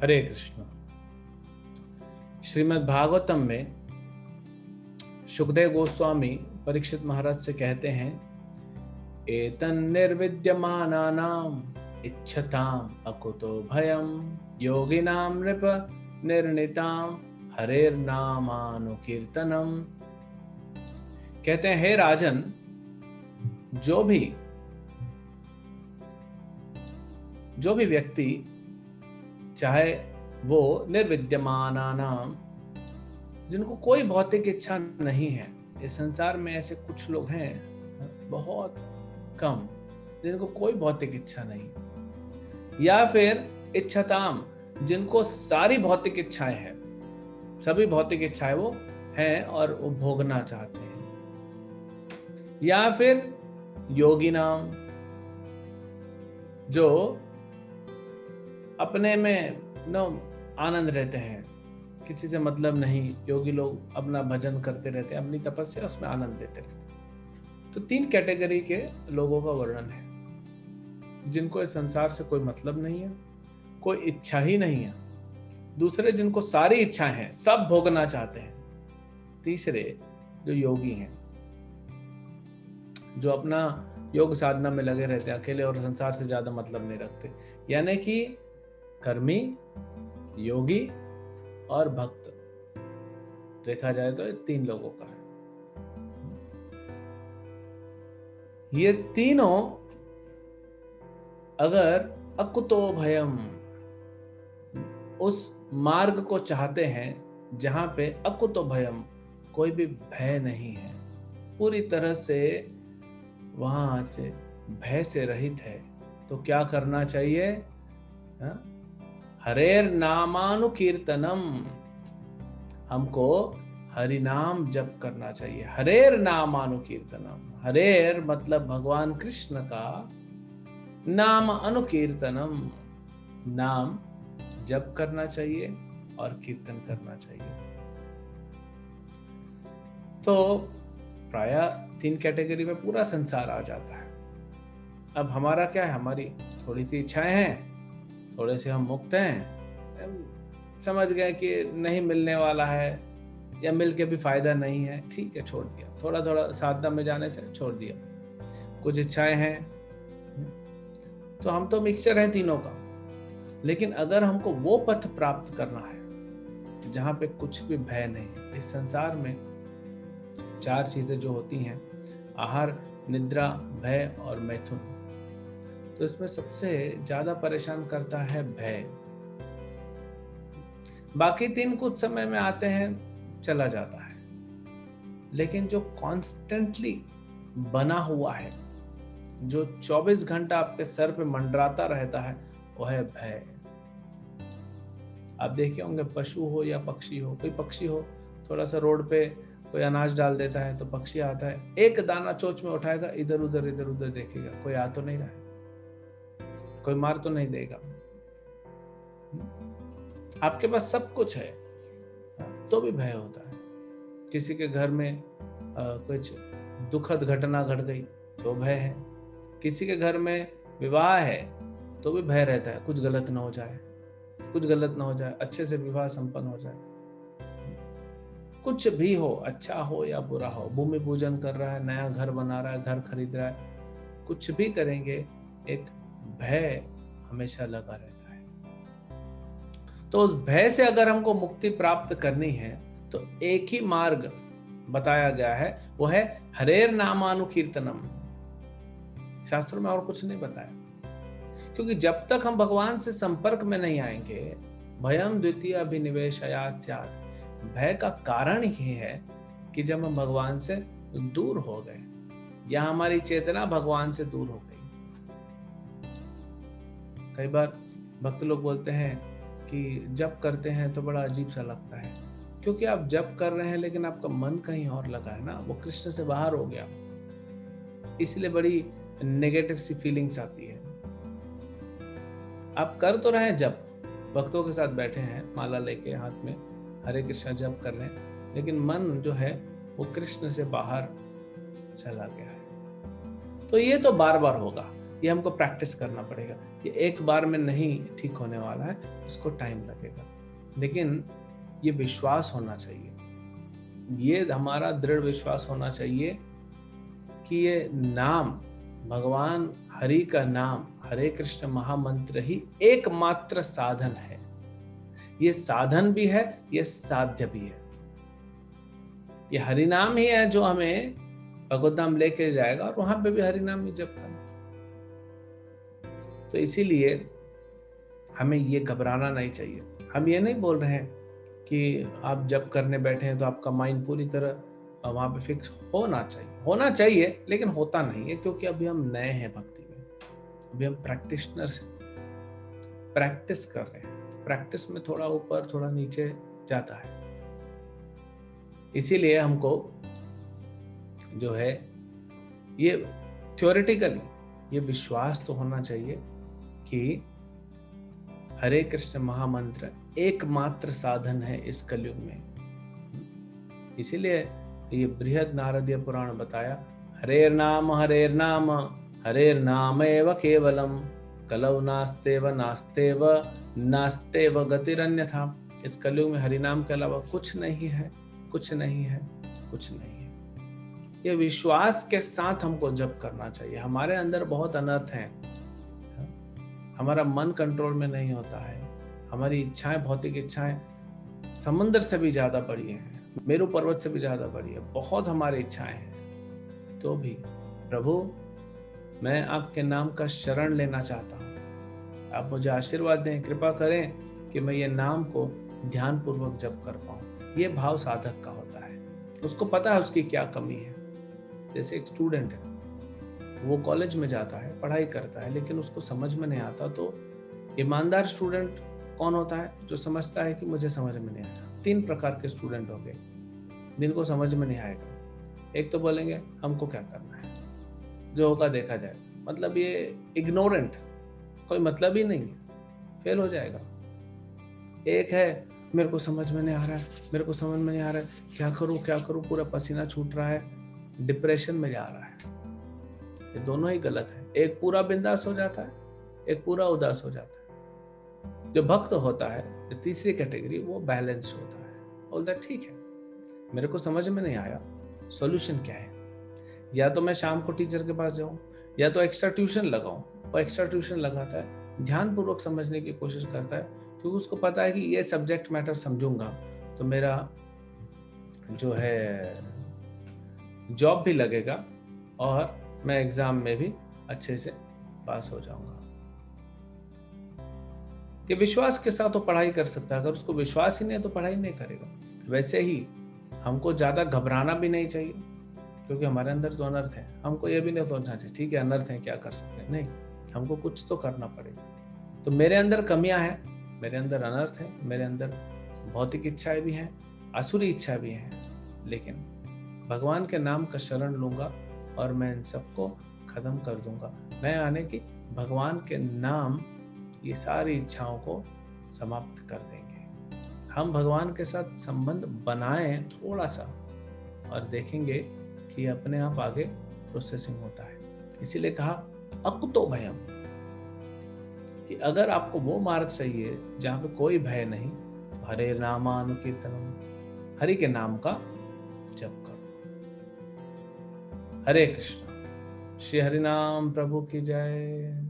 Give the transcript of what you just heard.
हरे कृष्ण। श्रीमद् भागवतम में सुखदेव गोस्वामी परीक्षित महाराज से कहते हैं, एतन्निर्विद्यमानानाम् इच्छताम् अकुतो भयम् योगिनां नृप निर्णिताम् हरेर्नामानुकीर्तनम्। कहते हैं, हे राजन, जो भी व्यक्ति चाहे वो निर्विद्यमानानाम, जिनको कोई भौतिक इच्छा नहीं है। इस संसार में ऐसे कुछ लोग हैं, बहुत कम, जिनको कोई भौतिक इच्छा नहीं, या फिर इच्छताम, जिनको सारी भौतिक इच्छाएं हैं, सभी भौतिक इच्छाएं वो हैं और वो भोगना चाहते हैं, या फिर योगी नाम, जो अपने में आनंद रहते हैं, किसी से मतलब नहीं। योगी लोग अपना भजन करते रहते हैं, अपनी तपस्या उसमें आनंद लेते रहते हैं। तो 3 कैटेगरी के लोगों का वर्णन है, जिनको इस संसार से कोई मतलब नहीं है, कोई इच्छा ही नहीं है। दूसरे, जिनको सारी इच्छाएं हैं, सब भोगना चाहते हैं। तीसरे, जो योगी हैं, जो अपना योग साधना में लगे रहते हैं, अकेले और संसार से ज्यादा मतलब नहीं रखते। यानी कि कर्मी, योगी और भक्त, देखा जाए तो 3 लोगों का है। ये तीनों अगर अकुतो भयम, उस मार्ग को चाहते हैं जहां पे अकुतो भयम, कोई भी भय नहीं है, पूरी तरह से वहां से भय से रहित है, तो क्या करना चाहिए? हरेर नामानुकीर्तनम, हमको हरि नाम जप करना चाहिए। हरेर नामानुकीर्तनम, हरेर मतलब भगवान कृष्ण का नाम, अनुकीर्तनम नाम जप करना चाहिए और कीर्तन करना चाहिए। तो प्रायः 3 कैटेगरी में पूरा संसार आ जाता है। अब हमारा क्या है? हमारी थोड़ी सी इच्छाएं हैं, थोड़े से हम मुक्त हैं, समझ गए कि नहीं मिलने वाला है या मिल के भी फायदा नहीं है, ठीक है, छोड़ दिया। थोड़ा थोड़ा साधना में जाने से छोड़ दिया। कुछ इच्छाएं हैं, तो हम तो मिक्सचर हैं तीनों का। लेकिन अगर हमको वो पथ प्राप्त करना है जहां पे कुछ भी भय नहीं। इस संसार में 4 चीजें जो होती हैं, आहार, निद्रा, भय और मैथुन। तो इसमें सबसे ज्यादा परेशान करता है भय। बाकी 3 कुछ समय में आते हैं, चला जाता है। लेकिन जो कॉन्स्टेंटली बना हुआ है, जो 24 घंटा आपके सर पे मंडराता रहता है, वो है भय। आप देखे होंगे, पशु हो या पक्षी हो, कोई पक्षी हो, थोड़ा सा रोड पे कोई अनाज डाल देता है तो पक्षी आता है, एक दाना चोंच में उठाएगा, इधर उधर देखेगा, कोई आ तो नहीं रहा है, कोई मार तो नहीं देगा। आपके पास सब कुछ है तो भी भय होता है। किसी के घर में कुछ दुखद घटना घट गई तो भय है। किसी के घर में विवाह है तो भी भय रहता है, कुछ गलत ना हो जाए, कुछ गलत ना हो जाए, अच्छे से विवाह संपन्न हो जाए। कुछ भी हो, अच्छा हो या बुरा हो, भूमि पूजन कर रहा है, नया घर बना रहा है, घर खरीद रहा है, कुछ भी करेंगे, एक भय हमेशा लगा रहता है। तो उस भय से अगर हमको मुक्ति प्राप्त करनी है तो एक ही मार्ग बताया गया है, वो है हरेर नामानुकीर्तनम। शास्त्रों में और कुछ नहीं बताया, क्योंकि जब तक हम भगवान से संपर्क में नहीं आएंगे, भयम द्वितीय अभिनिवेशयात् स्यात्, भय का कारण ही है कि जब हम भगवान से दूर हो गए या हमारी चेतना भगवान से दूर हो गई। कई बार भक्त लोग बोलते हैं कि जप करते हैं तो बड़ा अजीब सा लगता है, क्योंकि आप जप कर रहे हैं लेकिन आपका मन कहीं और लगा है ना, वो कृष्ण से बाहर हो गया, इसलिए बड़ी नेगेटिव सी फीलिंग्स आती है। आप कर तो रहे हैं जप, भक्तों के साथ बैठे हैं, माला लेके हाथ में हरे कृष्ण जप कर रहे हैं, लेकिन मन जो है वो कृष्ण से बाहर चला गया है। तो ये तो बार बार होगा। ये हमको प्रैक्टिस करना पड़ेगा। ये एक बार में नहीं ठीक होने वाला है, इसको टाइम लगेगा। लेकिन ये विश्वास होना चाहिए, ये हमारा दृढ़ विश्वास होना चाहिए कि ये नाम, भगवान हरि का नाम, हरे कृष्ण महामंत्र ही एकमात्र साधन है। ये साधन भी है, ये साध्य भी है। ये हरि नाम ही है जो हमें भगवत धाम लेके जाएगा, और वहां पे भी हरि नाम ही जप करना। तो इसीलिए हमें ये घबराना नहीं चाहिए। हम ये नहीं बोल रहे हैं कि आप जब करने बैठे हैं तो आपका माइंड पूरी तरह वहां पे फिक्स होना चाहिए, लेकिन होता नहीं है, क्योंकि अभी हम नए हैं भक्ति में, अभी हम प्रैक्टिशनर्स प्रैक्टिस कर रहे हैं। प्रैक्टिस में थोड़ा ऊपर थोड़ा नीचे जाता है। इसीलिए हमको जो है ये थ्योरेटिकली ये विश्वास तो होना चाहिए कि हरे कृष्ण महामंत्र एकमात्र साधन है इस कलयुग में। इसीलिए ये बृहद नारदीय पुराण बताया, हरेर नाम एव केवलम, कलौ नास्तेव गतिरन्यथा। इस कलयुग में हरि नाम के अलावा कुछ नहीं है। ये विश्वास के साथ हमको जप करना चाहिए। हमारे अंदर बहुत अनर्थ हैं, हमारा मन कंट्रोल में नहीं होता है, हमारी इच्छाएं, भौतिक इच्छाएं समुद्र से भी ज्यादा बड़ी हैं, मेरू पर्वत से भी ज्यादा बड़ी है, बहुत हमारी इच्छाएं हैं। तो भी प्रभु मैं आपके नाम का शरण लेना चाहता हूँ, आप मुझे आशीर्वाद दें, कृपा करें कि मैं ये नाम को ध्यान पूर्वक जप कर पाऊँ। ये भाव साधक का होता है, उसको पता है उसकी क्या कमी है। जैसे एक स्टूडेंट है, वो कॉलेज में जाता है, पढ़ाई करता है, लेकिन उसको समझ में नहीं आता। तो ईमानदार स्टूडेंट कौन होता है? जो समझता है कि मुझे समझ में नहीं आया। 3 प्रकार के स्टूडेंट हो गए जिनको समझ में नहीं आएगा। एक तो बोलेंगे हमको क्या करना है, जो होगा देखा जाए, मतलब ये इग्नोरेंट, कोई मतलब ही नहीं है, फेल हो जाएगा। एक है मेरे को समझ में नहीं आ रहा है, क्या करूं, पूरा पसीना छूट रहा है, डिप्रेशन में जा रहा है। ये दोनों ही गलत है। एक पूरा बिंदास हो जाता है, एक पूरा उदास हो जाता है। जो भक्त होता है, जो तीसरी कैटेगरी, वो बैलेंस होता है, बोलता है ठीक है, मेरे को समझ में नहीं आया, सॉल्यूशन क्या है? या तो मैं शाम को टीचर के पास जाऊं, या तो एक्स्ट्रा ट्यूशन लगाऊं। वो एक्स्ट्रा ट्यूशन लगाता है, ध्यान पूर्वक समझने की कोशिश करता है, क्योंकि उसको पता है कि ये सब्जेक्ट मैटर समझूंगा तो मेरा जो है जॉब भी लगेगा और मैं एग्जाम में भी अच्छे से पास हो जाऊंगा। ये विश्वास के साथ तो पढ़ाई कर सकता है, अगर उसको विश्वास ही नहीं है तो पढ़ाई नहीं करेगा। वैसे ही हमको ज्यादा घबराना भी नहीं चाहिए, क्योंकि हमारे अंदर तो अनर्थ है। हमको ये भी नहीं सोचना चाहिए ठीक है अनर्थ है, क्या कर सकते हैं, नहीं, हमको कुछ तो करना पड़ेगा। तो मेरे अंदर कमियां हैं, मेरे अंदर अनर्थ है, मेरे अंदर भौतिक इच्छाएं भी हैं, आसुरी इच्छा भी हैं, लेकिन भगवान के नाम का शरण लूंगा और मैं इन सबको खत्म कर दूंगा। मैं आने की भगवान के नाम ये सारी इच्छाओं को समाप्त कर देंगे। हम भगवान के साथ संबंध बनाएं थोड़ा सा और देखेंगे कि अपने आप आगे प्रोसेसिंग होता है। इसीलिए कहा अकुतो भयम, कि अगर आपको वो मार्ग चाहिए जहां पे कोई भय नहीं, तो हरे नामानुकीर्तनम, हरि के नाम का जप करो। हरे कृष्ण। श्री हरि नाम प्रभु की जय।